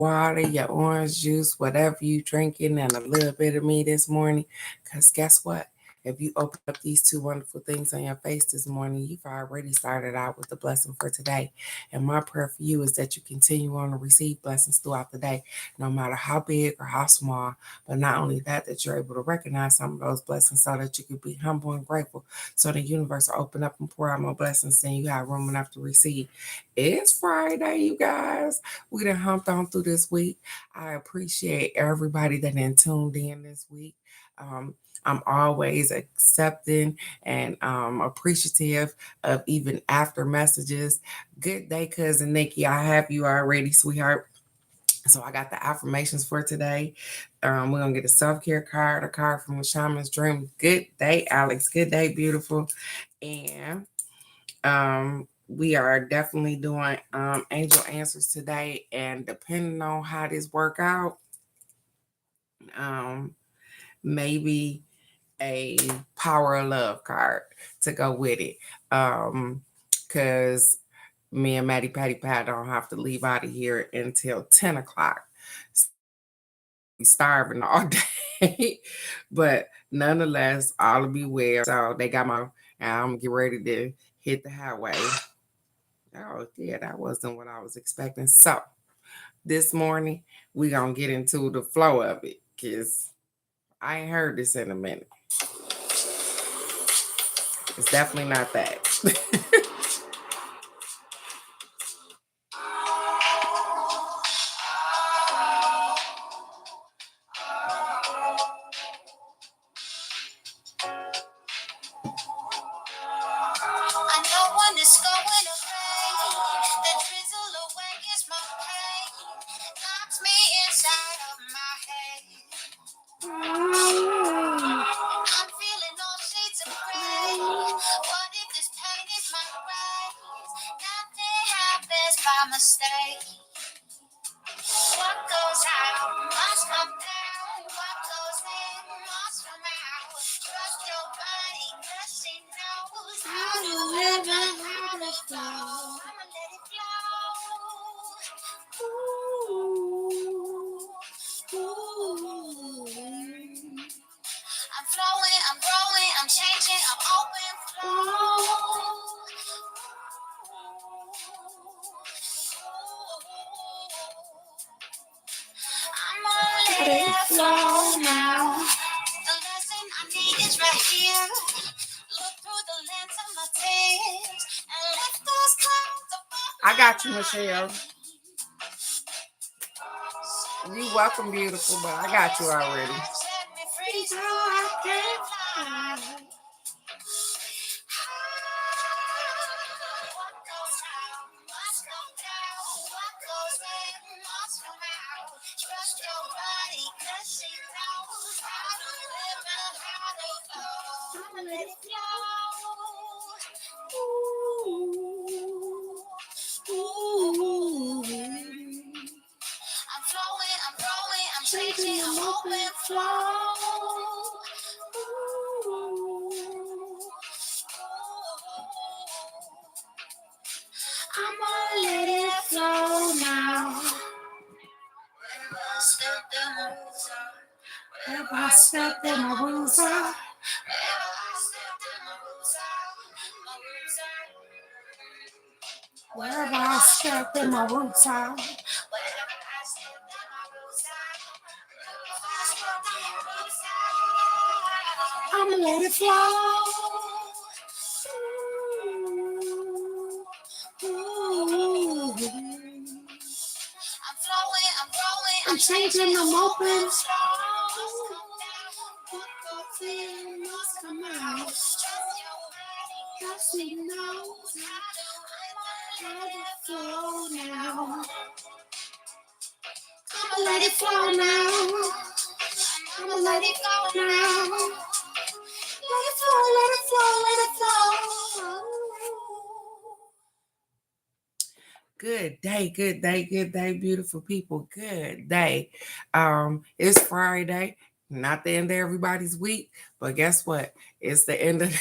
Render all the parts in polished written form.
water, your orange juice, whatever you drinking, and a little bit of me this morning. Because guess what? If you open up these two wonderful things on your face this morning, you've already started out with the blessing for today. And my prayer for you is that you continue on to receive blessings throughout the day, no matter how big or how small. But not only that, that you're able to recognize some of those blessings so that you can be humble and grateful. So the universe will open up and pour out more blessings and you have room enough to receive. It's Friday, you guys. We done humped on through this week. I appreciate everybody that then tuned in this week. Um, I'm always accepting and appreciative of even after messages. Good day, cousin Nikki. I have you already, sweetheart. So I got the affirmations for today. We're gonna get a self-care card, a card from the Shaman's Dream. Good day, Alex. Good day, beautiful. And we are definitely doing angel answers today, and depending on how this work out, um, maybe a power of love card to go with it. Because me and Maddie Patty Pat don't have to leave out of here until 10 o'clock. So starving all day. But nonetheless, all will be well. So they got my, I'm getting ready to hit the highway. Oh, yeah, that wasn't what I was expecting. So this morning, we're going to get into the flow of it because I ain't heard this in a minute. It's definitely not that. I got you, Michelle. You welcome, beautiful, but I got you already. Wherever I step in my roots out. I'ma let it flow. I'm changing, I'm open. Come out. Just you know how to flow now. I'ma let it flow now. I'ma let it go now. Let it flow, let it flow, let it flow. Good day, good day, good day, beautiful people. Good day. It's Friday. Not the end of everybody's week, but guess what? It's the end of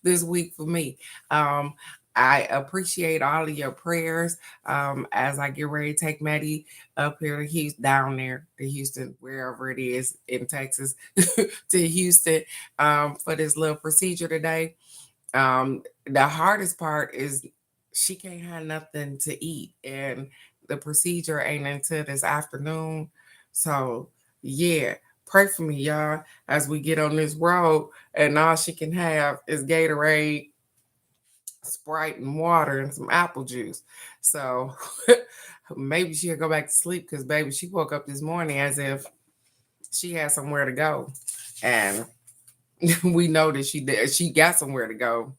this week for me. Um, I appreciate all of your prayers as I get ready to take Maddie up here to Houston, down there to Houston, wherever it is in Texas, to Houston for this little procedure today. The hardest part is she can't have nothing to eat, and the procedure ain't until this afternoon. So, yeah, pray for me, y'all, as we get on this road, and all she can have is Gatorade, Sprite, and water, and some apple juice. So, maybe she'll go back to sleep because, baby, she woke up this morning as if she had somewhere to go, and we know that she did. She got somewhere to go.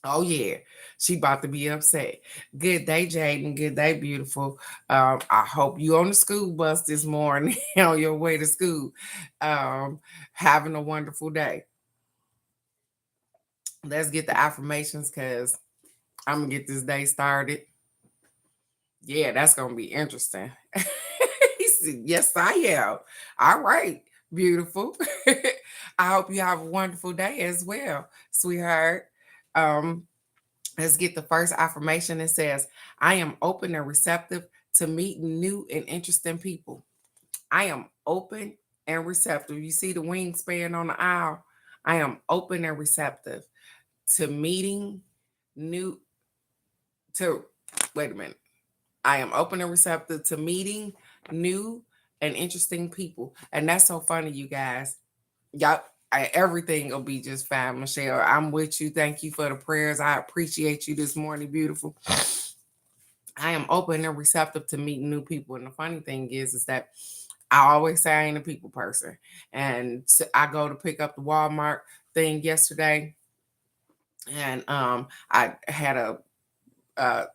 Oh yeah, she about to be upset. Good day, Jaden. Good day, beautiful. I hope you on the school bus this morning on your way to school. Um, Having a wonderful day. Let's get the affirmations because I'm gonna get this day started. Yeah, that's gonna be interesting. He said, yes, I am. All right, beautiful. I hope you have a wonderful day as well, sweetheart. Um, Let's get the first affirmation. It says, I am open and receptive to meeting new and interesting people. I am open and receptive. You see the wingspan on the aisle? I am open and receptive to meeting new, to, wait a minute. I am open and receptive to meeting new and interesting people. And that's so funny, you guys. Y'all, everything will be just fine, Michelle. I'm with you. Thank you for the prayers. I appreciate you this morning, beautiful. I am open and receptive to meeting new people. And the funny thing is that I always say I ain't a people person. And so I go to pick up the Walmart thing yesterday, and I had a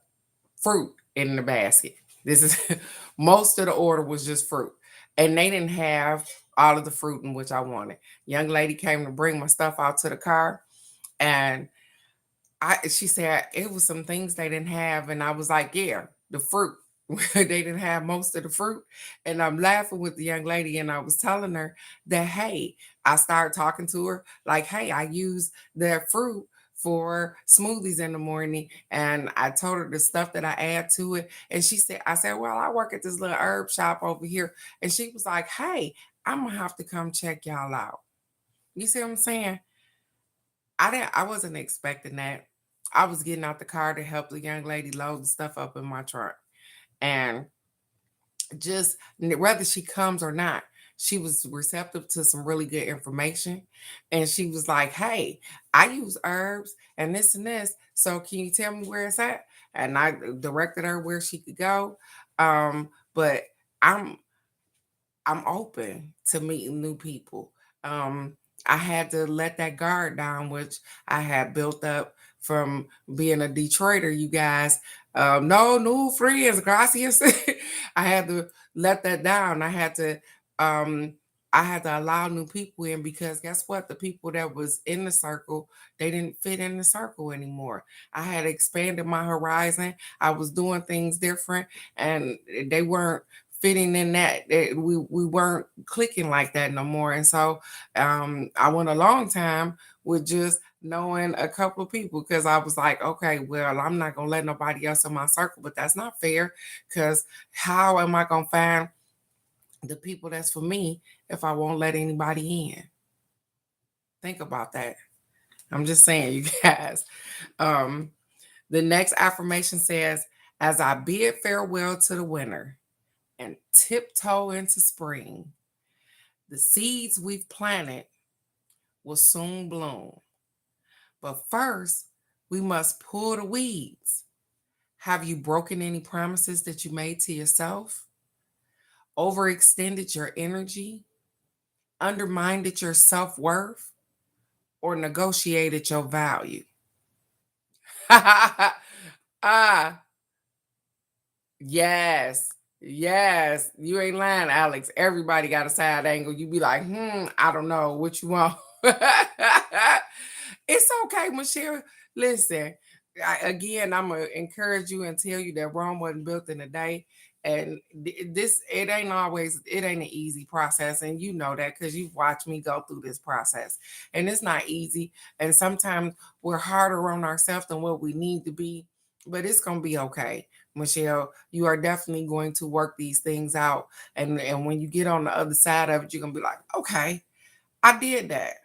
fruit in the basket. This is most of the order was just fruit, and they didn't have all of the fruit in which I wanted. Young lady came to bring my stuff out to the car, and she said it was some things they didn't have, and I was like, yeah, the fruit. They didn't have most of the fruit, and I'm laughing with the young lady, and I was telling her that, hey, I started talking to her like, hey, I use their fruit for smoothies in the morning, and I told her the stuff that I add to it, and she said, I said, well, I work at this little herb shop over here, and she was like, hey, I'm gonna have to come check y'all out. You see what I'm saying? I wasn't expecting that. I was getting out the car to help the young lady load the stuff up in my truck. And just whether she comes or not, she was receptive to some really good information. And she was like, hey, I use herbs and this and this. So can you tell me where it's at? And I directed her where she could go. But I'm I'm open to meeting new people. Um, I had to let that guard down, which I had built up from being a Detroiter, you guys. No new friends, gracias. I had to let that down. Um I had to allow new people in because guess what? The people that was in the circle, they didn't fit in the circle anymore. I had expanded my horizon. I was doing things different and they weren't fitting in that. We weren't clicking like that no more. And so I went a long time with just knowing a couple of people because I was like, okay, well, I'm not gonna let nobody else in my circle, but that's not fair because how am I gonna find the people that's for me if I won't let anybody in? Think about that. I'm just saying, you guys. Um, the next affirmation says, as I bid farewell to the winter and tiptoe into spring, the seeds we've planted will soon bloom. But first, we must pull the weeds. Have you broken any promises that you made to yourself? Overextended your energy? Undermined your self worth? Or negotiated your value? Ah, yes. Yes. You ain't lying, Alex. Everybody got a side angle. You be like, I don't know what you want. It's okay, Michelle. Listen, again, I'm going to encourage you and tell you that Rome wasn't built in a day. And it ain't an easy process. And you know that because you've watched me go through this process. And it's not easy. And sometimes we're harder on ourselves than what we need to be. But it's going to be okay, Michelle. You are definitely going to work these things out. And when you get on the other side of it, you're going to be like, okay, I did that.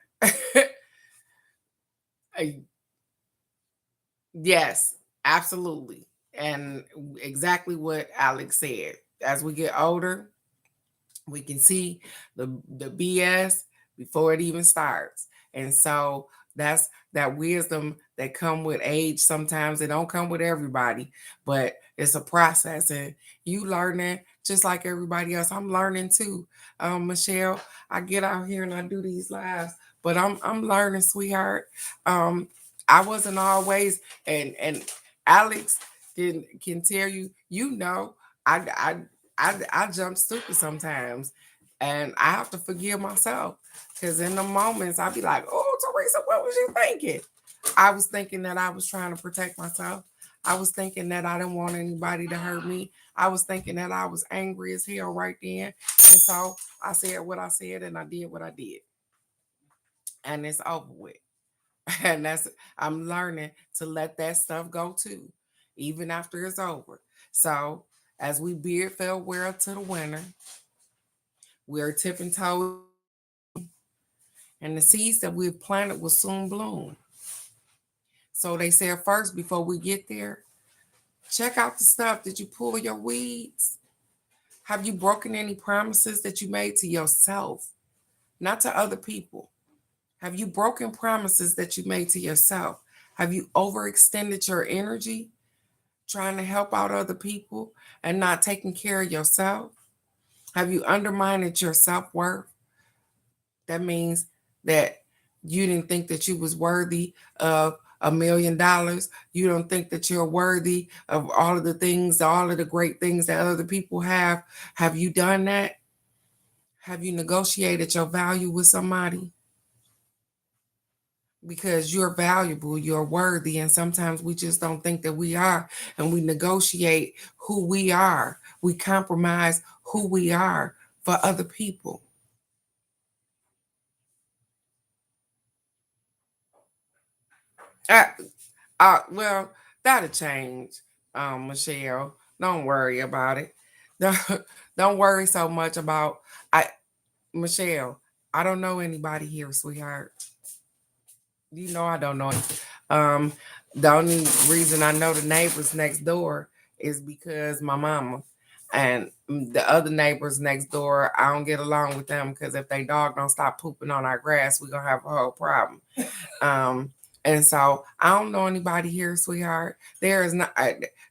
Yes, absolutely. And exactly what Alex said. As we get older, we can see the BS before it even starts. And so that's that wisdom that come with age. Sometimes it don't come with everybody, but it's a process. And you learning just like everybody else. I'm learning too. Michelle, I get out here and I do these lives, but I'm learning, sweetheart. Um, I wasn't always and Alex can tell you, I I I jump stupid sometimes, and I have to forgive myself because in the moments I be like, "Oh, Teresa, what was you thinking?" I was thinking that I was trying to protect myself. I was thinking that I didn't want anybody to hurt me. I was thinking that I was angry as hell right then, and so I said what I said and I did what I did, and it's over with. And I'm learning to let that stuff go too, even after it's over. So as we bid farewell to the winter, we're tipping toes and the seeds that we've planted will soon bloom. So they said first, before we get there, check out the stuff. Did you pull your weeds? Have you broken any promises that you made to yourself, not to other people? Have you broken promises that you made to yourself? Have you overextended your energy trying to help out other people and not taking care of yourself? Have you undermined your self-worth? That means that you didn't think that you was worthy of $1 million. You don't think that you're worthy of all of the things, all of the great things that other people have. Have you done that? Have you negotiated your value with somebody? Because you're valuable, you're worthy, and sometimes we just don't think that we are, and we negotiate who we are. We compromise who we are for other people. Uh, well, that'll change, Michelle. Don't worry about it. Don't, don't worry so much about I Michelle. I don't know anybody here, sweetheart. You know I don't know. Um, the only reason I know the neighbors next door is because my mama and the other neighbors next door. I don't get along with them because if they dog don't stop pooping on our grass, we're gonna have a whole problem. Um, and so I don't know anybody here, sweetheart. There is not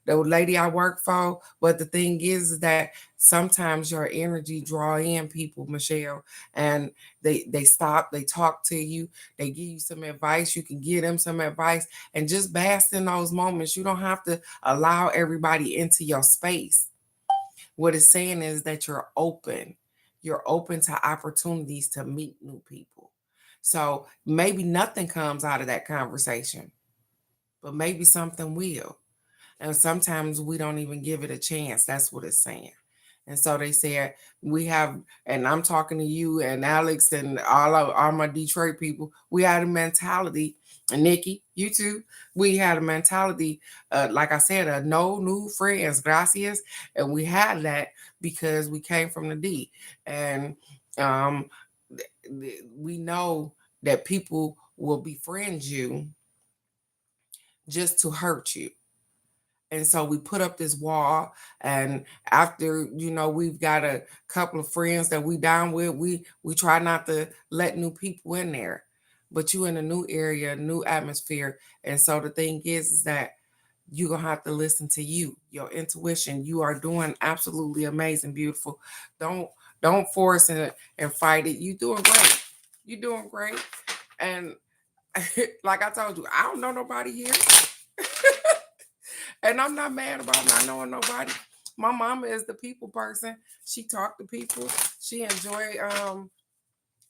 the lady I work for, but the thing is that sometimes your energy draw in people, Michelle, and they stop, they talk to you, they give you some advice. You can give them some advice, and just bask in those moments. You don't have to allow everybody into your space. What it's saying is that you're open. You're open to opportunities to meet new people. So maybe nothing comes out of that conversation, but maybe something will. And sometimes we don't even give it a chance. That's what it's saying. And so they said, we have, and I'm talking to you and Alex and all my Detroit people, we had a mentality, and Nikki, you too, we had a mentality, like I said, no new friends, gracias. And we had that because we came from the D. And um, we know that people will befriend you just to hurt you. And so we put up this wall, and after we've got a couple of friends that we down with, we try not to let new people in there. But you in a new area, new atmosphere. And so the thing is that you're gonna have to listen to your intuition. You are doing absolutely amazing, beautiful. Don't force and fight it. You doing great. You doing great. And like I told you, I don't know nobody here. And I'm not mad about not knowing nobody. My mama is the people person. She talk to people. She enjoy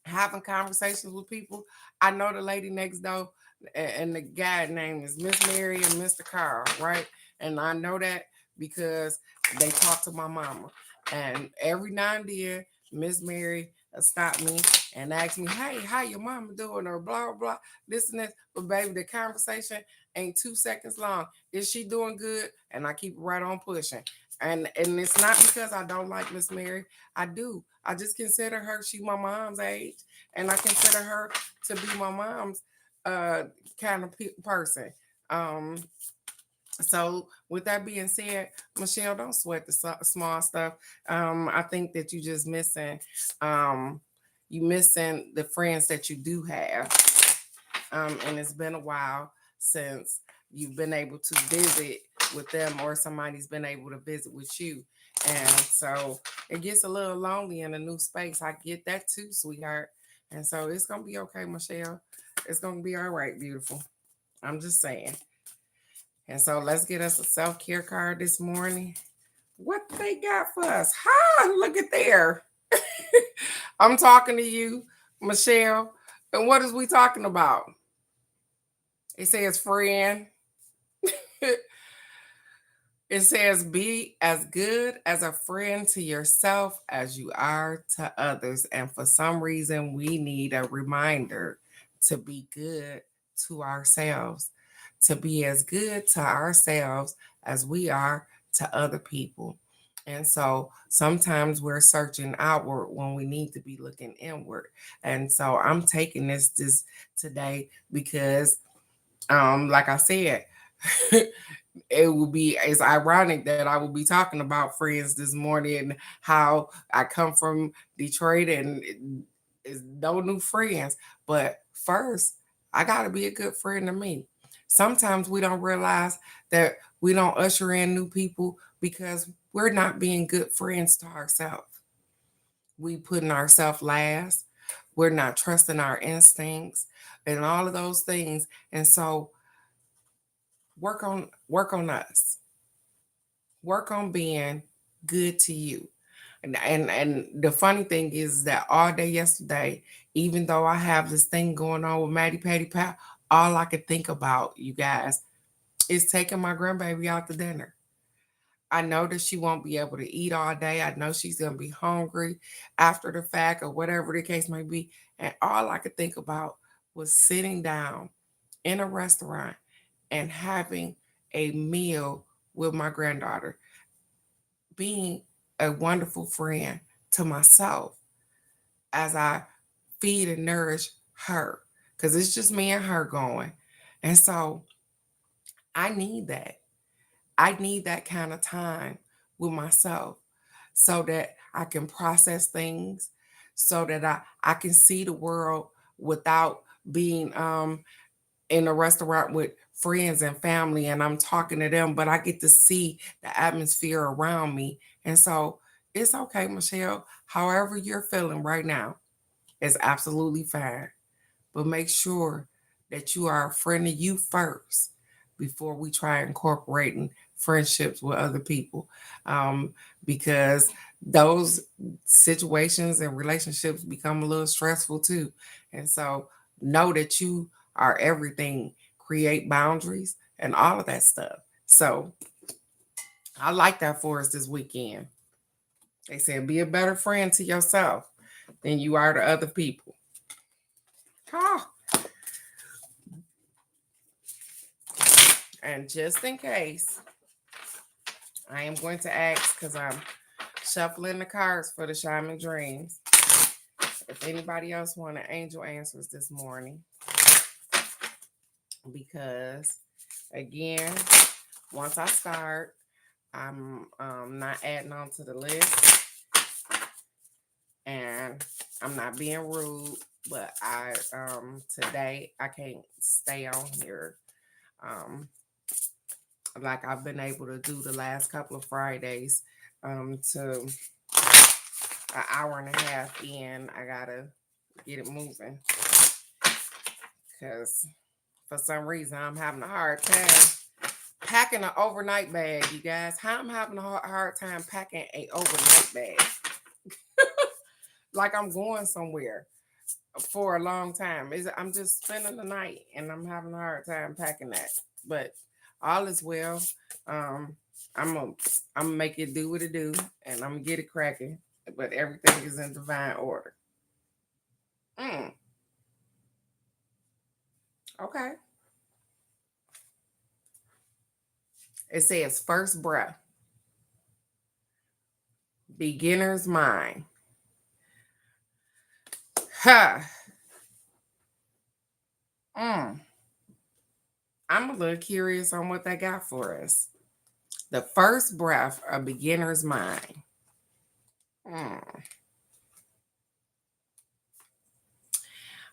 having conversations with people. I know the lady next door, and the guy name is Miss Mary and Mr. Carl, right? And I know that because they talk to my mama. And every now and then, Miss Mary stop me and ask me, hey, how your mama doing? Or blah, blah, this and that. But baby, the conversation ain't 2 seconds long. Is she doing good? And I keep right on pushing. And it's not because I don't like Miss Mary. I do. I just consider her, she my mom's age. And I consider her to be my mom's uh kind of person. Um, so with that being said, Michelle, don't sweat the small stuff. I think that um, you missing the friends that you do have. And it's been a while since you've been able to visit with them or somebody's been able to visit with you. And so it gets a little lonely in a new space. I get that too, sweetheart. And so it's gonna be okay, Michelle. It's gonna be all right, beautiful. I'm just saying. And so let's get us a self-care card this morning. What they got for us? Ha! Look at there. I'm talking to you, Michelle. And what is we talking about? It says friend. It says be as good as a friend to yourself as you are to others. And for some reason, we need a reminder to be good to ourselves, to be as good to ourselves as we are to other people. And so sometimes we're searching outward when we need to be looking inward. And so I'm taking this today because like I said, it's ironic that I will be talking about friends this morning, how I come from Detroit and it's no new friends. But first, I gotta be a good friend to me. Sometimes we don't realize that we don't usher in new people because we're not being good friends to ourselves. We putting ourselves last. We're not trusting our instincts and all of those things. And so work on us. Work on being good to you. And the funny thing is that all day yesterday, even though I have this thing going on with Maddie Patty Pat, all I could think about, you guys, is taking my grandbaby out to dinner. I know that she won't be able to eat all day. I know she's gonna be hungry after the fact or whatever the case may be. And all I could think about was sitting down in a restaurant and having a meal with my granddaughter, being a wonderful friend to myself as I feed and nourish her. Because it's just me and her going. And so I need that. I need that kind of time with myself so that I can process things, so that I can see the world without being in a restaurant with friends and family and I'm talking to them, but I get to see the atmosphere around me. And so it's okay, Michelle. However you're feeling right now is absolutely fine. But make sure that you are a friend of you first before we try incorporating friendships with other people. Um, because those situations and relationships become a little stressful too. And so know that you are everything, create boundaries and all of that stuff. So I like that for us this weekend. They said be a better friend to yourself than you are to other people. Huh. And just in case, I am going to ask because I'm shuffling the cards for the Shaman Dreams. If anybody else want an angel answers this morning, because again, once I start, I'm not adding on to the list, and I'm not being rude, but I today I can't stay on here like I've been able to do the last couple of Fridays to an hour and a half in. I gotta get it moving because for some reason I'm having a hard time packing an overnight bag, you guys. How I'm having a hard time packing a overnight bag. Like I'm going somewhere for a long time. I'm just spending the night and I'm having a hard time packing that. But all is well. Um, I'm gonna make it do what it do, and I'm gonna get it cracking. But everything is in divine order. Mm, okay. It says first breath, beginner's mind. Ha. Mm. I'm a little curious on what they got for us. The first breath, a beginner's mind. Mm.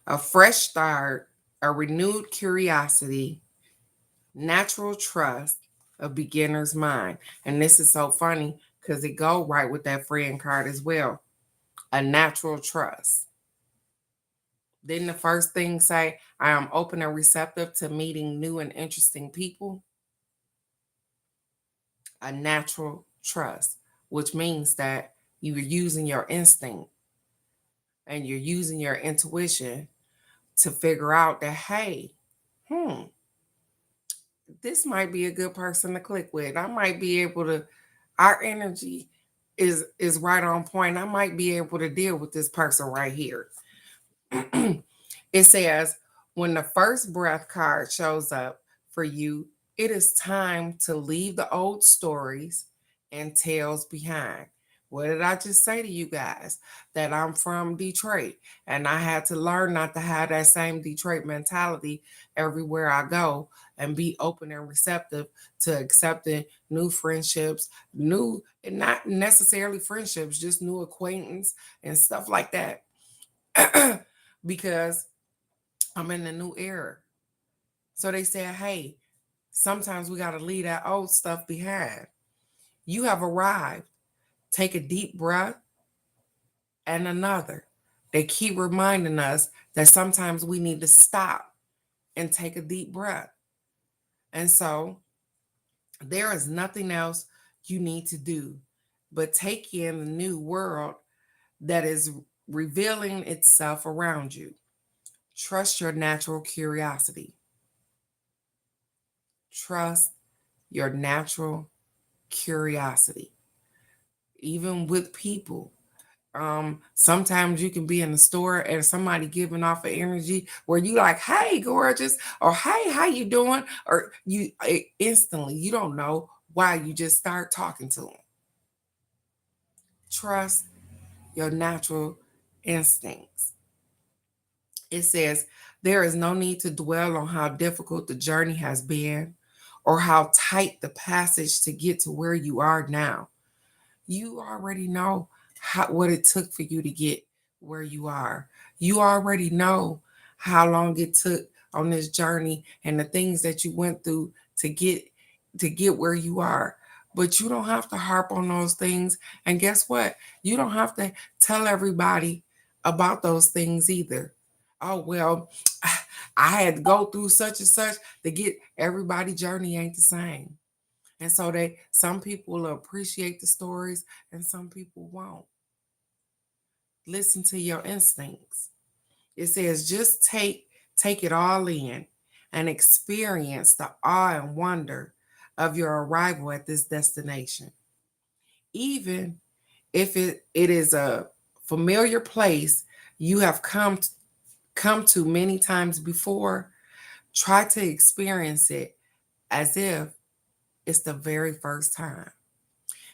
A fresh start, a renewed curiosity, natural trust, a beginner's mind. And this is so funny because it go right with that friend card as well. A natural trust. Didn't the first thing say, I am open and receptive to meeting new and interesting people? A natural trust, which means that you're using your instinct and you're using your intuition to figure out that, hey, hmm, this might be a good person to click with. I might be able to, our energy is right on point. I might be able to deal with this person right here. It says, when the first breath card shows up for you, it is time to leave the old stories and tales behind. What did I just say to you guys? That I'm from Detroit and I had to learn not to have that same Detroit mentality everywhere I go and be open and receptive to accepting new friendships, new, and not necessarily friendships, just new acquaintance and stuff like that. Because I'm in a new era. So they said, hey, sometimes we got to leave that old stuff behind. You have arrived. Take a deep breath and another. They keep reminding us that sometimes we need to stop and take a deep breath. And so there is nothing else you need to do but take in the new world that is revealing itself around you. Trust your natural curiosity. Trust your natural curiosity, even with people. Sometimes you can be in the store and somebody giving off an energy where you like, hey, gorgeous, or hey, how you doing? Or you instantly, you don't know why you just start talking to them. Trust your natural instincts. It says, there is no need to dwell on how difficult the journey has been or how tight the passage to get to where you are now. You already know what it took for you to get where you are. You already know how long it took on this journey and the things that you went through to get where you are. But you don't have to harp on those things. And guess what? You don't have to tell everybody about those things either. Oh, well, I had to go through such and such to get everybody journey ain't the same. And so some people will appreciate the stories and some people won't. Listen to your instincts. It says just take it all in and experience the awe and wonder of your arrival at this destination. Even if it is a familiar place you have come to many times before, try to experience it as if it's the very first time.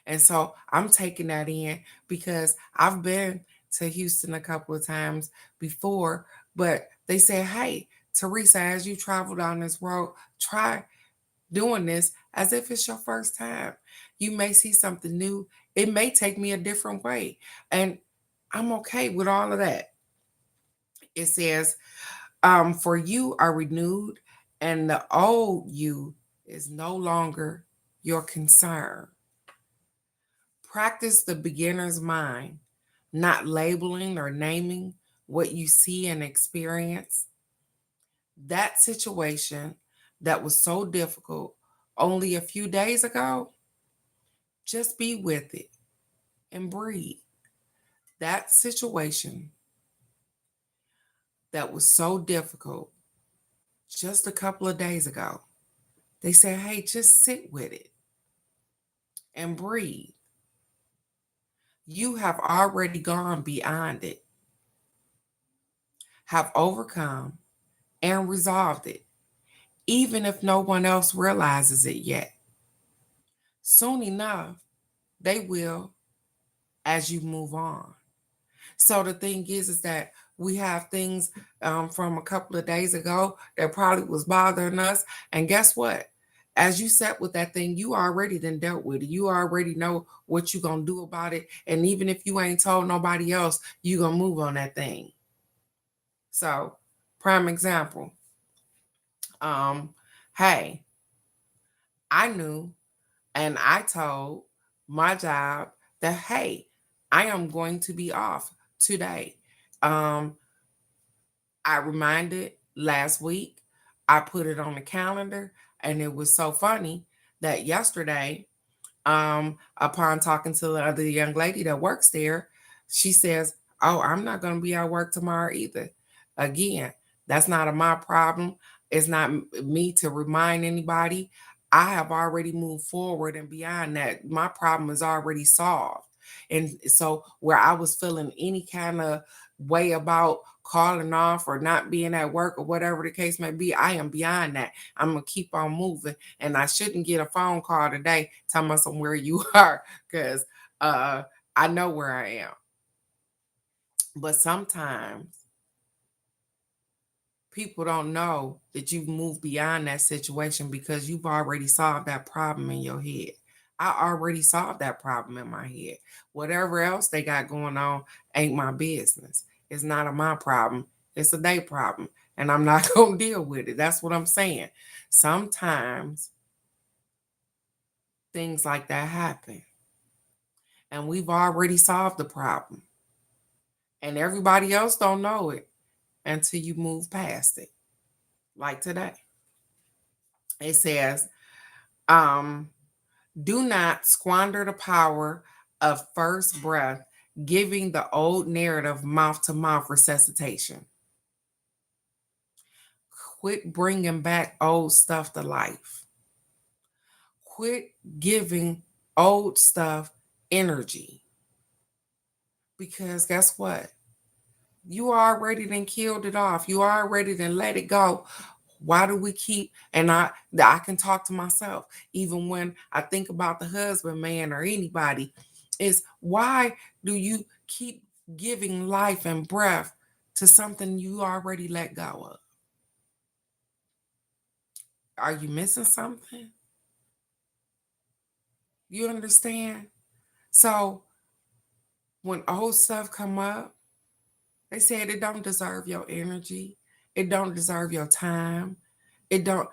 And so I'm taking that in because I've been to Houston a couple of times before, but they said, hey, Teresa, as you travel down this road, try doing this as if it's your first time. You may see something new. It may take me a different way. And I'm okay with all of that. It says, for you are renewed, and the old you is no longer your concern. Practice the beginner's mind, not labeling or naming what you see and experience. That situation that was so difficult only a few days ago, just be with it and breathe. That situation that was so difficult just a couple of days ago, they said, hey, just sit with it. and breathe. You have already gone beyond it, have overcome and resolved it, even if no one else realizes it yet. Soon enough, they will as you move on. So the thing is that we have things from a couple of days ago that probably was bothering us. And guess what? As you sat with that thing, you already then dealt with it. You already know what you're going to do about it. And even if you ain't told nobody else, you're going to move on that thing. So, prime example. Hey, I knew and I told my job that, hey, I am going to be off today. Um, I reminded last week, I put it on the calendar, and it was so funny that yesterday, upon talking to the other young lady that works there, she says, "Oh, I'm not going to be at work tomorrow either." Again, that's not my problem. It's not me to remind anybody. I have already moved forward and beyond that. My problem is already solved. And so, where I was feeling any kind of way about calling off or not being at work or whatever the case may be, I am beyond that. I'm going to keep on moving. And I shouldn't get a phone call today telling us where you are because I know where I am. But sometimes people don't know that you've moved beyond that situation because you've already solved that problem in your head. I already solved that problem in my head. Whatever else they got going on ain't my business. It's not my problem. It's a day problem. And I'm not going to deal with it. That's what I'm saying. Sometimes things like that happen. And we've already solved the problem. And everybody else don't know it until you move past it. Like today. It says, do not squander the power of first breath, giving the old narrative mouth to mouth resuscitation. Quit bringing back old stuff to life. Quit giving old stuff energy. Because guess what? You already then killed it off. You already then let it go. Why do we keep, and I can talk to myself even when I think about the husband man or anybody, is why do you keep giving life and breath to something you already let go of? Are you missing something? You understand? So when old stuff come up, they said it don't deserve your energy. It don't deserve your time. It don't,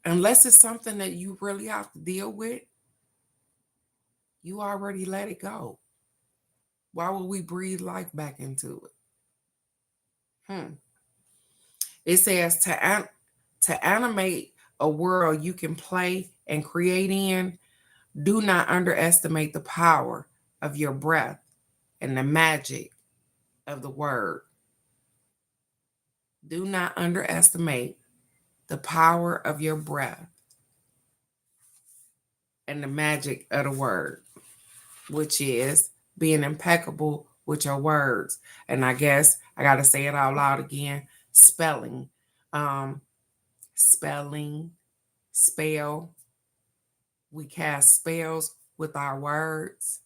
unless it's something that you really have to deal with, you already let it go. Why would we breathe life back into it? It says to animate a world you can play and create in, do not underestimate the power of your breath and the magic of the word. Do not underestimate the power of your breath and the magic of the word, which is being impeccable with your words. And I guess I got to say it out loud again, spelling. Spelling, spell. We cast spells with our words.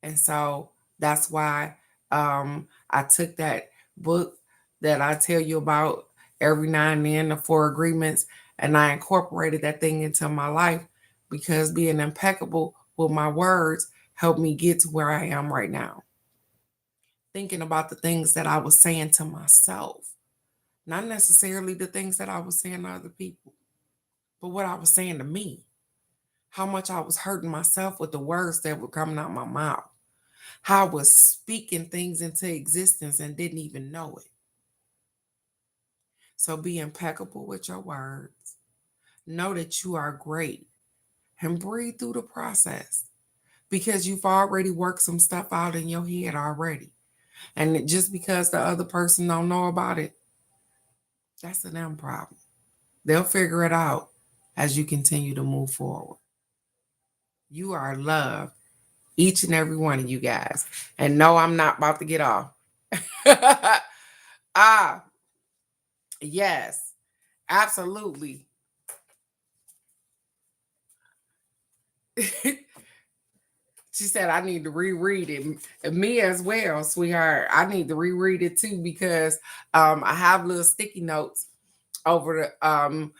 And so that's why I took that book that I tell you about every now and then, the Four Agreements, and I incorporated that thing into my life because being impeccable with my words helped me get to where I am right now. Thinking about the things that I was saying to myself, not necessarily the things that I was saying to other people, but what I was saying to me, how much I was hurting myself with the words that were coming out my mouth, how I was speaking things into existence and didn't even know it. So be impeccable with your words. Know that you are great and breathe through the process because you've already worked some stuff out in your head already. And just because the other person don't know about it, that's a them problem. They'll figure it out as you continue to move forward. You are loved, each and every one of you guys. And no, I'm not about to get off. Ah, yes, absolutely. She said I need to reread it. And me as well, sweetheart. I need to reread it too because I have little sticky notes over the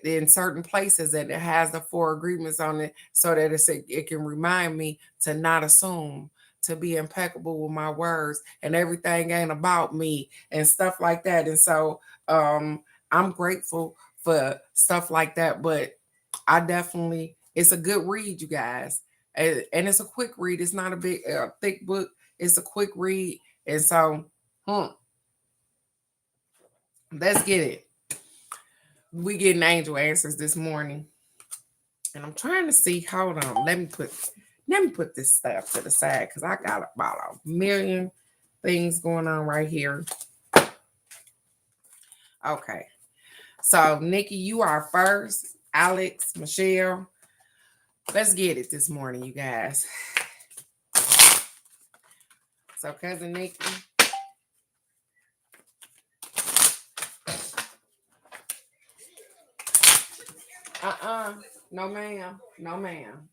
in certain places and it has the 4 agreements on it so that it can remind me to not assume, to be impeccable with my words, and everything ain't about me and stuff like that. And so I'm grateful for stuff like that, but I definitely, it's a good read, you guys. And it's a quick read. It's not a big thick book. It's a quick read. And so let's get it. We getting angel answers this morning. And I'm trying to see, hold on, let me put this stuff to the side because I got about a million things going on right here. Okay. So Nikki, you are first. Alex, Michelle. Let's get it this morning, you guys. So cousin Nikki. No ma'am. No ma'am.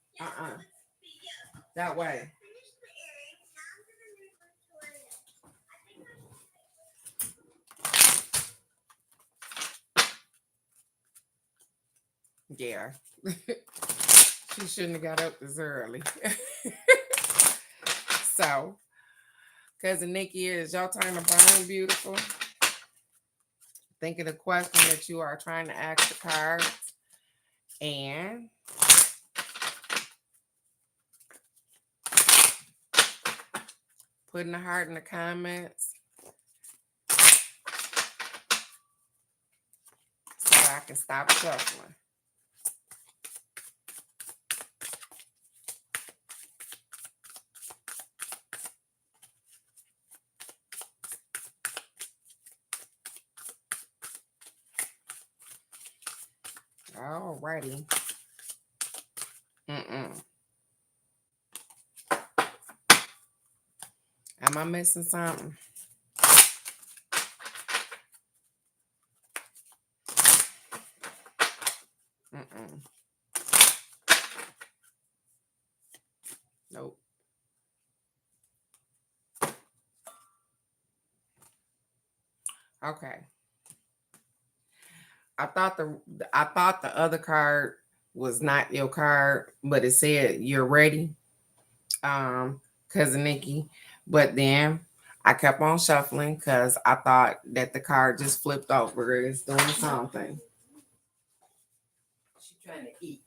That way. Yeah. She shouldn't have got up this early. So, cousin Nikki, is your time to burn, beautiful? Think of the question that you are trying to ask the cards. And putting the heart in the comments so I can stop shuffling. Alrighty. Am I missing something? Nope. Okay. I thought the other card was not your card, but it said you're ready, cousin Nikki. But then I kept on shuffling because I thought that the card just flipped over. It's doing something. She's trying to eat.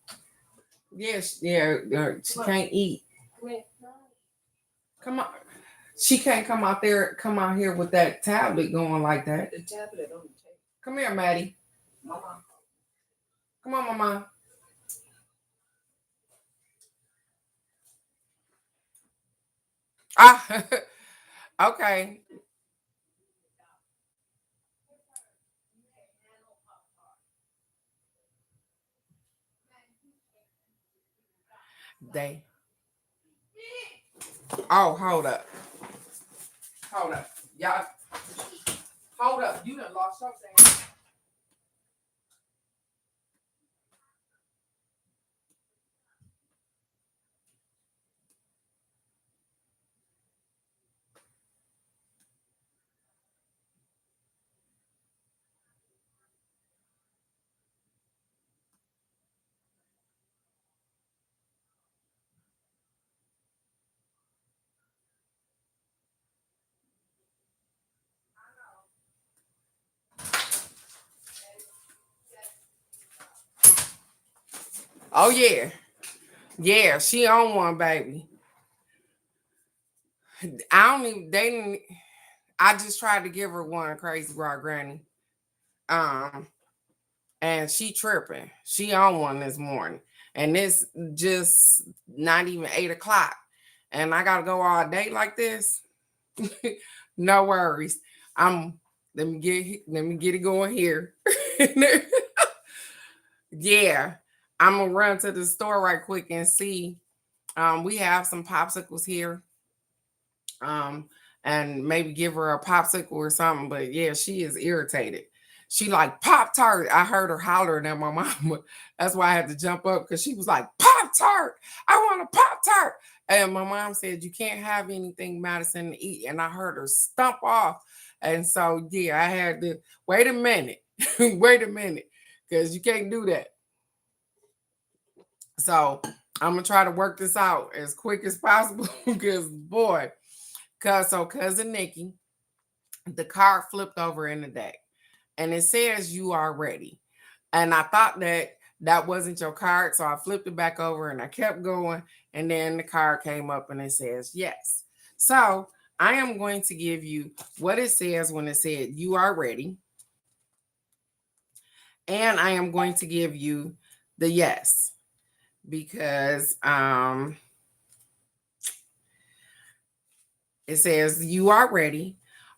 Yes, yeah, she can't eat. Come on. She can't come out here with that tablet going like that. The tablet on the table. Come here, Maddie. Mama. Come on, Mama. Ah, okay. They. Oh, hold up. Hold up. Y'all. Hold up. You done lost something. Oh yeah. Yeah, she on one, baby. I don't even they didn't I just tried to give her one, crazy rock granny. Um and she tripping. She on one this morning. And it's just not even 8 o'clock. And I gotta go all day like this. No worries. Let me get it going here. Yeah. I'm gonna run to the store right quick and see. We have some popsicles here. And maybe give her a popsicle or something. But yeah, she is irritated. She like Pop-Tart. I heard her hollering at my mama. That's why I had to jump up because she was like, Pop-Tart, I want a Pop-Tart. And my mom said, you can't have anything, Madison, to eat. And I heard her stomp off. And so, yeah, I had to wait a minute. Wait a minute. Because you can't do that. So I'm going to try to work this out as quick as possible because, boy, cousin Nikki, the card flipped over in the deck and it says you are ready. And I thought that wasn't your card. So I flipped it back over and I kept going. And then the card came up and it says yes. So I am going to give you what it says when it said you are ready. And I am going to give you the yes because it says you are ready.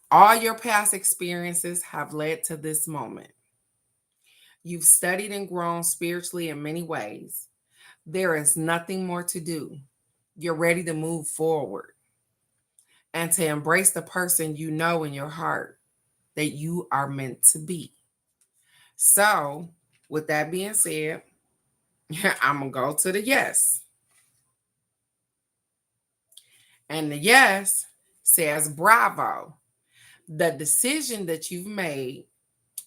All your past experiences have led to this moment. You've studied and grown spiritually in many ways. There is nothing more to do. You're ready to move forward and to embrace the person you know in your heart that you are meant to be. So, with that being said, I'm going to go to the yes. And the yes says, bravo. The decision that you've made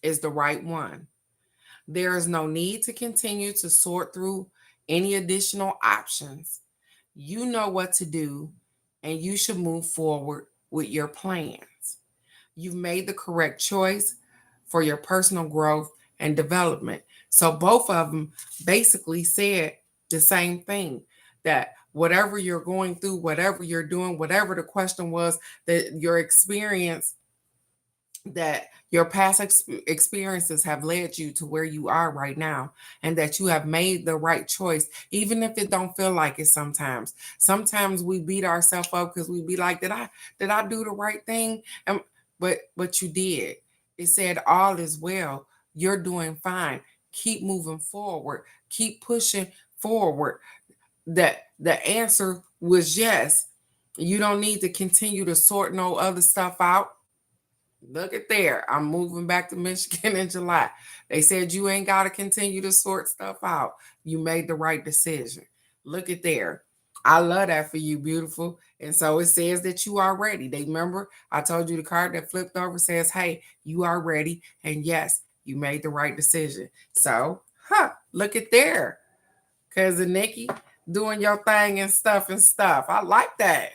is the right one. There is no need to continue to sort through any additional options. You know what to do, and you should move forward with your plans. You've made the correct choice for your personal growth and development. So both of them basically said the same thing, that whatever you're going through, whatever you're doing, whatever the question was, that your experience, that your past experiences have led you to where you are right now, and that you have made the right choice, even if it don't feel like it. Sometimes we beat ourselves up because we be like, did I do the right thing? But you did. It said all is well. You're doing fine. Keep moving forward. Keep pushing forward. That the answer was yes. You don't need to continue to sort no other stuff out. Look at there. I'm moving back to Michigan in July. They said you ain't got to continue to sort stuff out. You made the right decision. Look at there. I love that for you, beautiful. And so it says that you are ready. They remember I told you the card that flipped over says, hey, you are ready. And yes, you made the right decision. So, look at there. Cousin Nikki doing your thing and stuff. I like that.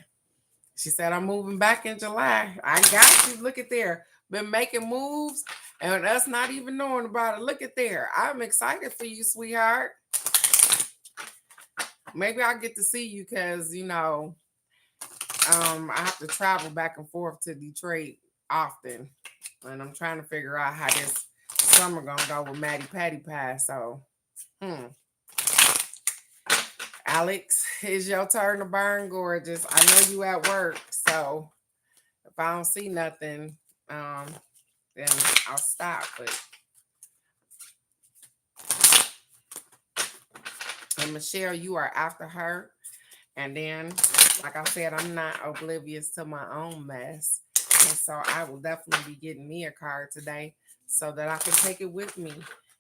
She said, I'm moving back in July. I got you. Look at there. Been making moves and us not even knowing about it. Look at there. I'm excited for you, sweetheart. Maybe I'll get to see you because, I have to travel back and forth to Detroit often. And I'm trying to figure out how this summer going to go with Maddie Patty Pie. So, Alex, it's your turn to burn, gorgeous. I know you at work, so if I don't see nothing, then I'll stop. But and Michelle, you are after her. And then, like I said, I'm not oblivious to my own mess. And so I will definitely be getting me a card today so that I can take it with me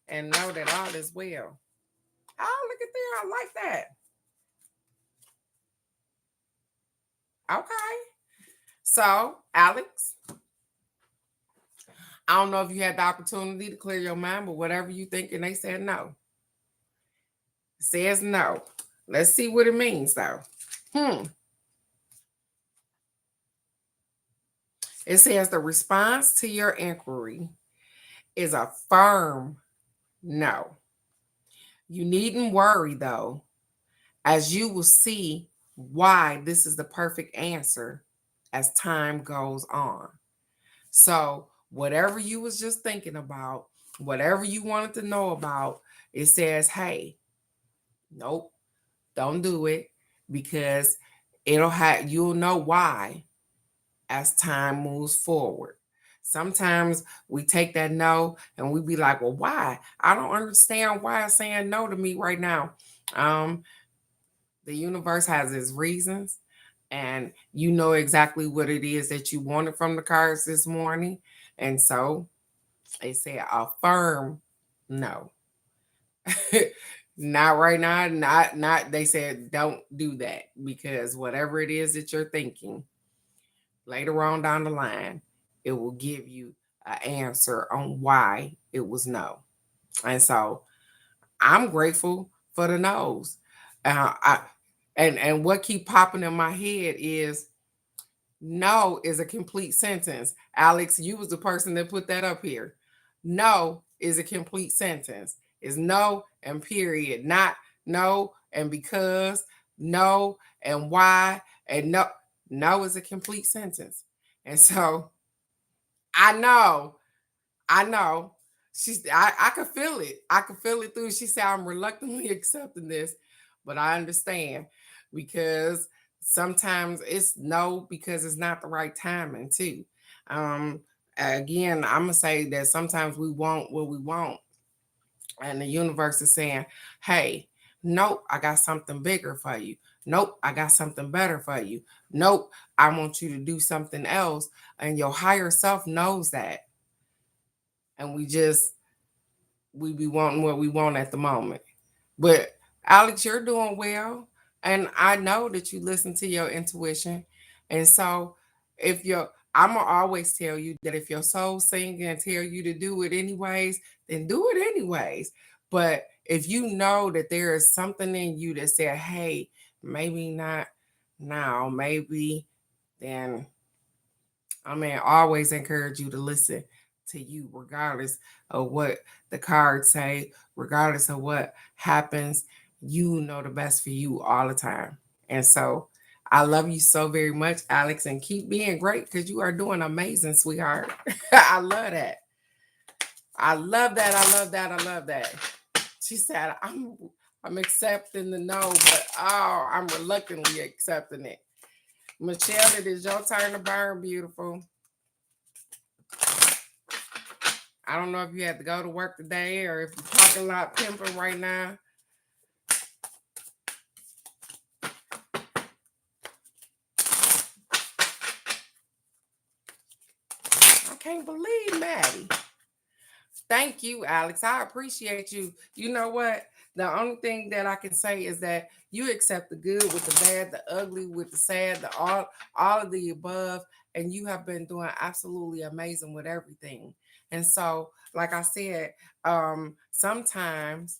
and know that all is well. Oh, look at there. I like that. Okay. So, Alex, I don't know if you had the opportunity to clear your mind, but whatever you think, and they said no. It says no. Let's see what it means, though. It says the response to your inquiry is a firm no. You needn't worry, though, as you will see why this is the perfect answer as time goes on. So, whatever you was just thinking about, whatever you wanted to know about, it says, hey, nope, don't do it, because you'll know why as time moves forward. Sometimes we take that no and we be like, well, why? I don't understand why it's saying no to me right now. Um, the universe has its reasons, and you know exactly what it is that you wanted from the cards this morning. And so they said a firm no. Not right now, not they said don't do that, because whatever it is that you're thinking later on down the line, it will give you an answer on why it was no. And so I'm grateful for the no's. I and what keep popping in my head is no is a complete sentence. Alex, you was the person that put that up here. No is a complete sentence. Is no and period, not no and because, no and why, and no. No is a complete sentence. And so I know, I know. I could feel it. I could feel it through. She said, I'm reluctantly accepting this, but I understand, because sometimes it's no because it's not the right timing too. Um, Again, I'm gonna say that sometimes we want what we want, and the universe is saying, hey, nope, I got something bigger for you. Nope, I got something better for you. Nope, I want you to do something else. And your higher self knows that. And we be wanting what we want at the moment. But Alex, you're doing well. And I know that you listen to your intuition. And so if you're I'm gonna always tell you that if your soul singing and tell you to do it anyways, then do it anyways. But if you know that there is something in you that said, hey, maybe not now, maybe then always encourage you to listen to you, regardless of what the cards say, regardless of what happens. You know the best for you all the time. And so I love you so very much, Alex, and keep being great because you are doing amazing, sweetheart. I love that. I love that. I love that. I love that. She said, I'm accepting the no, but I'm reluctantly accepting it. Michelle, it is your turn to burn, beautiful. I don't know if you had to go to work today or if you're parking lot pimping right now. I can't believe Maddie. Thank you, Alex. I appreciate you. You know what? The only thing that I can say is that you accept the good with the bad, the ugly with the sad, the all of the above, and you have been doing absolutely amazing with everything. And so, like I said, sometimes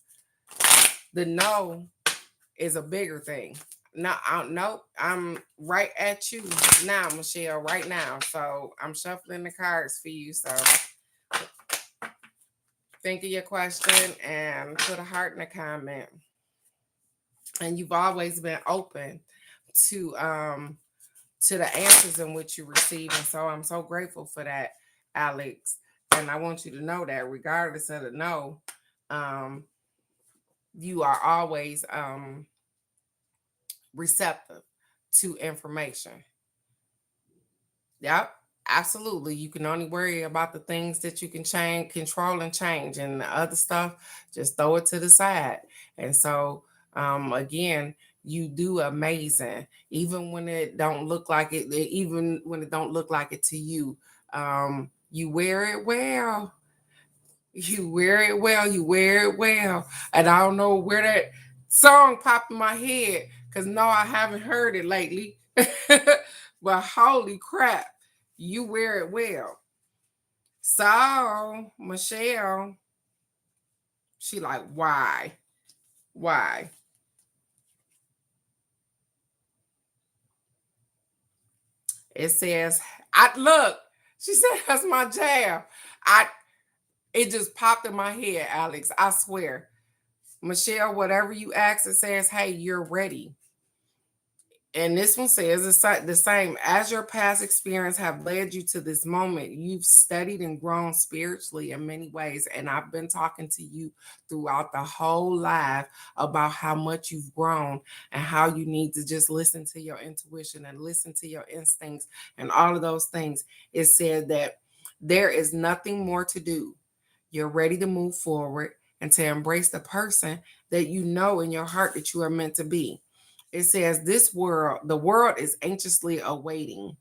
the no is a bigger thing. No, nope. I'm right at you now, Michelle, right now. So I'm shuffling the cards for you. So think of your question and put a heart in the comment. And you've always been open to the answers in which you receive. And so I'm so grateful for that, Alex. And I want you to know that regardless of the no, um, you are always receptive to information. Yep, absolutely. You can only worry about the things that you can change, control, and change, and the other stuff, just throw it to the side. And so, again, you do amazing, even when it don't look like it. Even when it don't look like it to you, you wear it well. You wear it well. You wear it well. And I don't know where that song popped in my head because no, I haven't heard it lately. But holy crap, you wear it well. So Michelle, she like, why? Why? It says, I look. She said that's my jam. I it just popped in my head, Alex. I swear. Michelle, whatever you ask, it says, hey, you're ready. And this one says the same. As your past experience have led you to this moment, you've studied and grown spiritually in many ways. And I've been talking to you throughout the whole life about how much you've grown and how you need to just listen to your intuition and listen to your instincts and all of those things. It said that There is nothing more to do. You're ready to move forward and to embrace the person that you know in your heart that you are meant to be. It says, the world is anxiously awaiting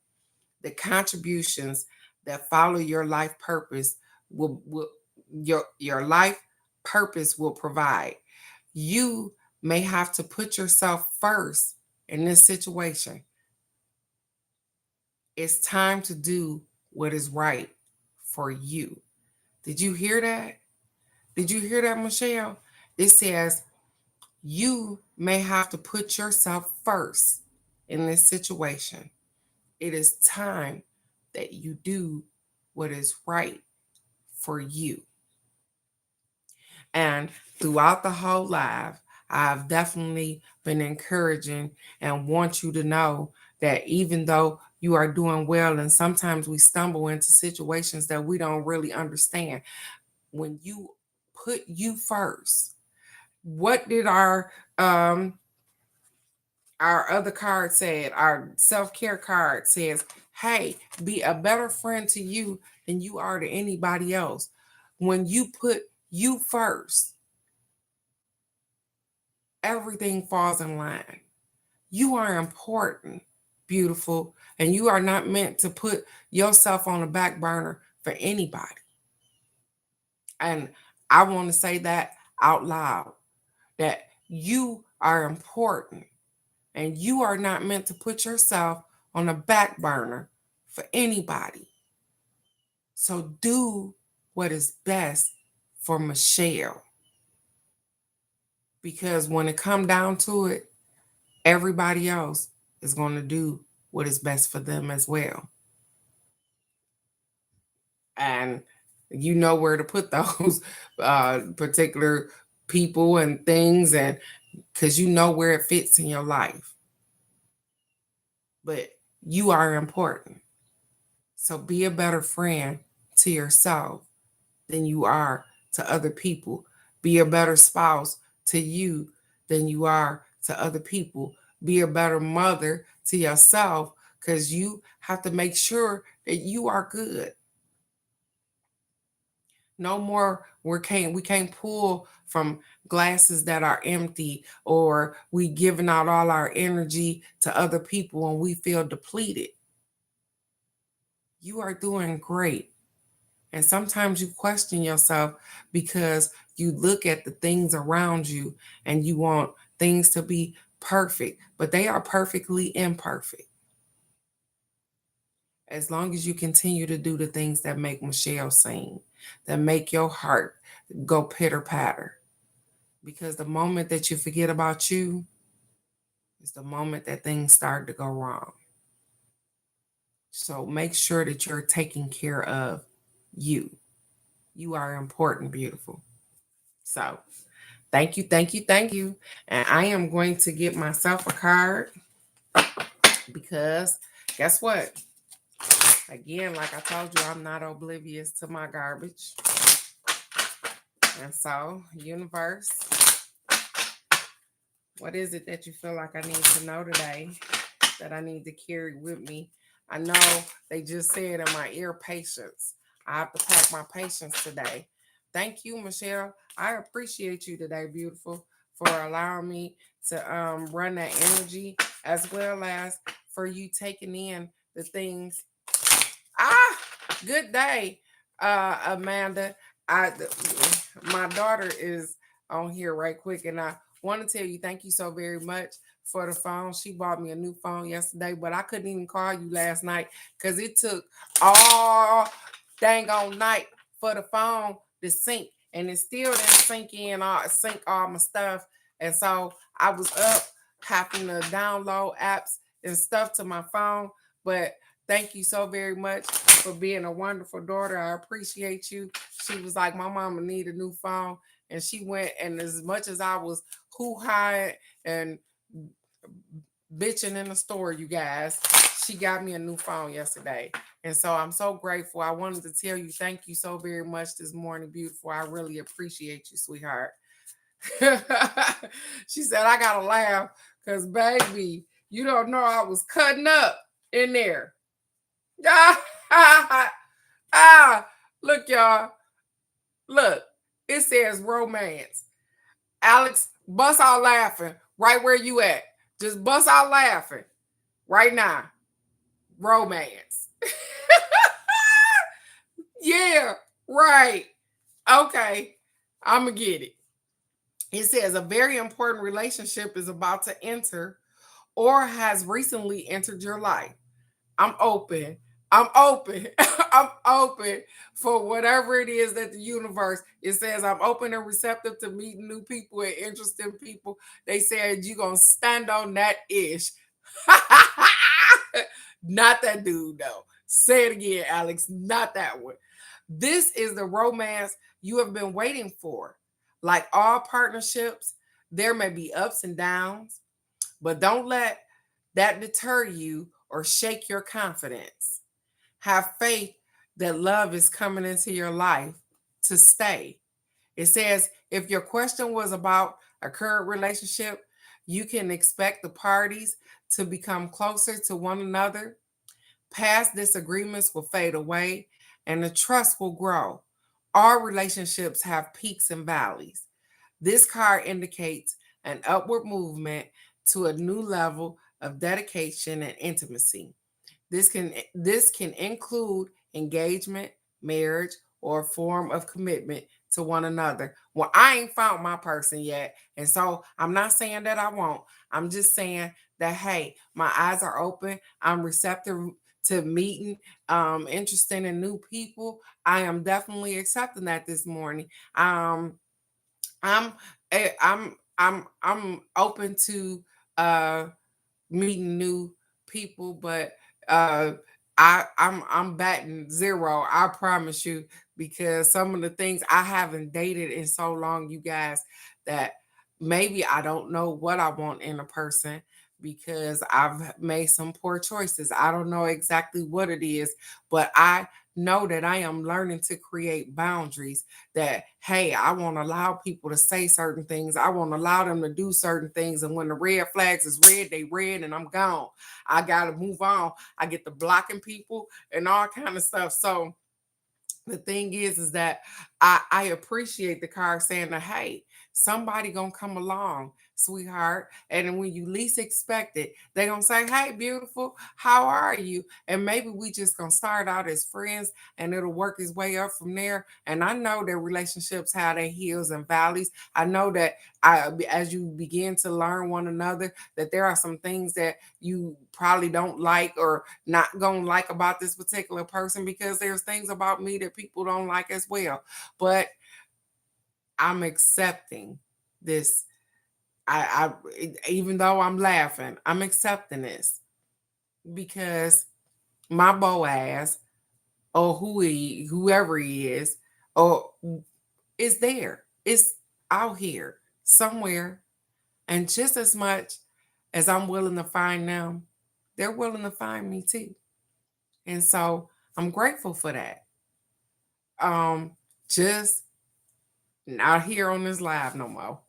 the contributions that follow your life purpose will your life purpose will provide. You may have to put yourself first in this situation. It's time to do what is right for you. Did you hear that? Did you hear that, Michelle? It says you may have to put yourself first in this situation. It is time that you do what is right for you. And throughout the whole life, I've definitely been encouraging and want you to know that even though you are doing well, and sometimes we stumble into situations that we don't really understand, when you put you first, what did our other card said, our self-care card says, hey, be a better friend to you than you are to anybody else. When you put you first, everything falls in line. You are important, beautiful, and you are not meant to put yourself on the back burner for anybody. And I want to say that out loud, that you are important and you are not meant to put yourself on the back burner for anybody. So do what is best for Michelle. Because when it come down to it, everybody else is going to do what is best for them as well. And you know where to put those particular people and things, and because you know where it fits in your life. But you are important. So be a better friend to yourself than you are to other people. Be a better spouse to you than you are to other people. Be a better mother to yourself, because you have to make sure that you are good. No more we can't pull from glasses that are empty, or we giving out all our energy to other people and we feel depleted. You are doing great. And sometimes you question yourself because you look at the things around you and you want things to be perfect, but they are perfectly imperfect. As long as you continue to do the things that make Michelle sing, that make your heart go pitter patter. Because the moment that you forget about you is the moment that things start to go wrong. So make sure that you're taking care of you. You are important, beautiful. So thank you, thank you, thank you. And I am going to get myself a card because guess what? Again, like I told you, I'm not oblivious to my garbage. And so, universe, what is it that you feel like I need to know today, that I need to carry with me? I know they just said in my ear, patience. I have to pack my patience today. Thank you, Michelle. I appreciate you today, beautiful, for allowing me to run that energy, as well as for you taking in the things. Good day, Amanda. My daughter is on here right quick, and I want to tell you thank you so very much for the phone. She bought me a new phone yesterday, but I couldn't even call you last night because it took all dang on night for the phone to sync, and it still didn't sync all my stuff. And so I was up having to download apps and stuff to my phone. But thank you so very much for being a wonderful daughter. I appreciate you. She was like, my mama need a new phone. And she went, and as much as I was hoo-haing and bitching in the store, you guys, she got me a new phone yesterday. And so I'm so grateful. I wanted to tell you thank you so very much this morning, beautiful. I really appreciate you, sweetheart. She said, I gotta laugh because, baby, you don't know I was cutting up in there. Ah, Look, y'all. Look, it says romance. Alex, bust out laughing right where you at. Just bust out laughing right now. Romance. Yeah, right. Okay, I'm going to get it. It says a very important relationship is about to enter or has recently entered your life. I'm open. I'm open. I'm open for whatever it is that the universe, it says I'm open and receptive to meeting new people and interesting people. They said you gonna stand on that ish. Not that dude though. Say it again, Alex. Not that one. This is the romance you have been waiting for. Like all partnerships, there may be ups and downs, but don't let that deter you or shake your confidence. Have faith that love is coming into your life to stay. It says if your question was about a current relationship, you can expect the parties to become closer to one another. Past disagreements will fade away and the trust will grow. All relationships have peaks and valleys. This card indicates an upward movement to a new level of dedication and intimacy. This can include engagement, marriage, or a form of commitment to one another. Well, I ain't found my person yet, and so I'm not saying that I won't. I'm just saying that hey, my eyes are open. I'm receptive to meeting, interested in new people. I am definitely accepting that this morning. I'm I'm open to meeting new people, but uh I'm batting zero, I promise you, because some of the things I haven't dated in so long, you guys, that maybe I don't know what I want in a person because I've made some poor choices. I don't know exactly what it is, but I know that I am learning to create boundaries that hey, I won't allow people to say certain things. I won't allow them to do certain things. And when the red flags is red, they red and I'm gone. I gotta move on. I get to blocking people and all kind of stuff. So the thing is that I appreciate the card saying that hey, somebody gonna come along, sweetheart, and then when you least expect it, they gonna say, hey, beautiful, how are you? And maybe we just gonna start out as friends and it'll work its way up from there. And I know that relationships have their hills and valleys. I know that as you begin to learn one another, that there are some things that you probably don't like or not gonna like about this particular person because there's things about me that people don't like as well. But I'm accepting this. Even though I'm laughing, I'm accepting this because my Boaz or whoever he is, or is there. It's out here somewhere. And just as much as I'm willing to find them, they're willing to find me too. And so I'm grateful for that. Just not here on this live no more.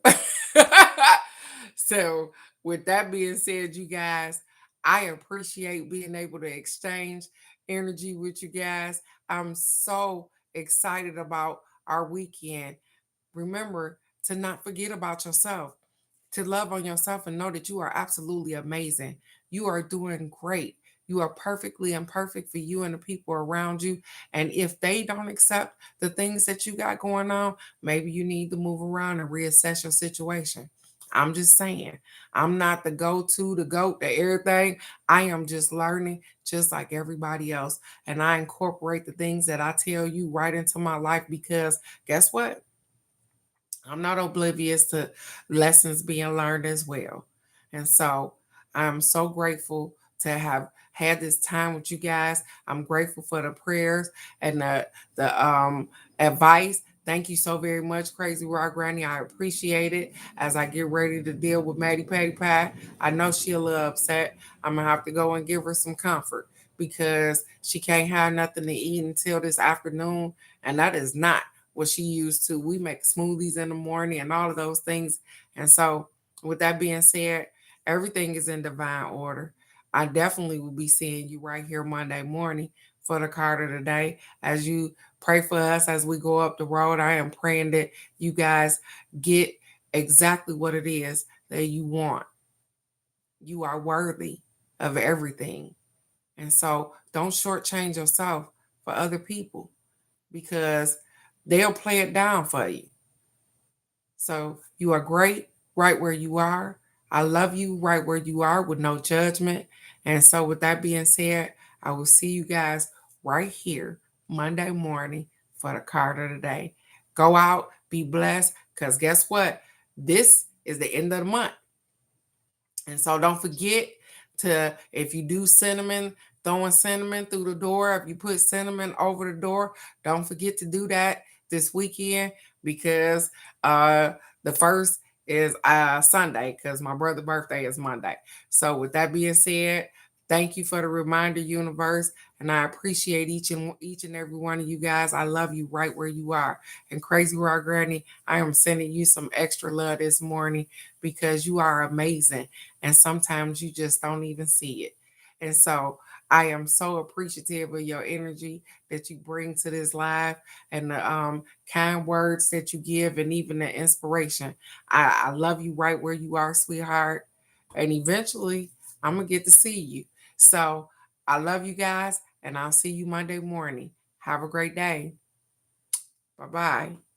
So, with that being said, you guys, I appreciate being able to exchange energy with you guys. I'm so excited about our weekend. Remember to not forget about yourself, to love on yourself and know that you are absolutely amazing. You are doing great. You are perfectly imperfect for you and the people around you. And if they don't accept the things that you got going on, maybe you need to move around and reassess your situation. I'm just saying, I'm not the go to, the goat, the everything. I am just learning just like everybody else. And I incorporate the things that I tell you right into my life because guess what? I'm not oblivious to lessons being learned as well. And so I'm so grateful to have had this time with you guys. I'm grateful for the prayers and the advice. Thank you so very much, Crazy Rock Granny. I appreciate it as I get ready to deal with Maddie Patty Pie. I know she's a little upset. I'm gonna have to go and give her some comfort because she can't have nothing to eat until this afternoon, and that is not what she used to. We make smoothies in the morning and all of those things. And so, with that being said, everything is in divine order. I definitely will be seeing you right here Monday morning for the card of the day. As you pray for us as we go up the road, I am praying that you guys get exactly what it is that you want. You are worthy of everything. And so don't shortchange yourself for other people because they'll play it down for you. So you are great right where you are. I love you right where you are with no judgment. And so, with that being said, I will see you guys right here Monday morning for the card of the day. Go out, be blessed, because guess what? This is the end of the month. And so don't forget to, if you do cinnamon, throwing cinnamon through the door, if you put cinnamon over the door, don't forget to do that this weekend because the first is Sunday because my brother's birthday is Monday. So with that being said, thank you for the reminder, universe, and I appreciate each and every one of you guys. I love you right where you are. And Crazy Rock Granny, I am sending you some extra love this morning because you are amazing, and sometimes you just don't even see it. And so I am so appreciative of your energy that you bring to this live and the kind words that you give and even the inspiration. I love you right where you are, sweetheart. And eventually I'm going to get to see you. So I love you guys and I'll see you Monday morning. Have a great day. Bye-bye.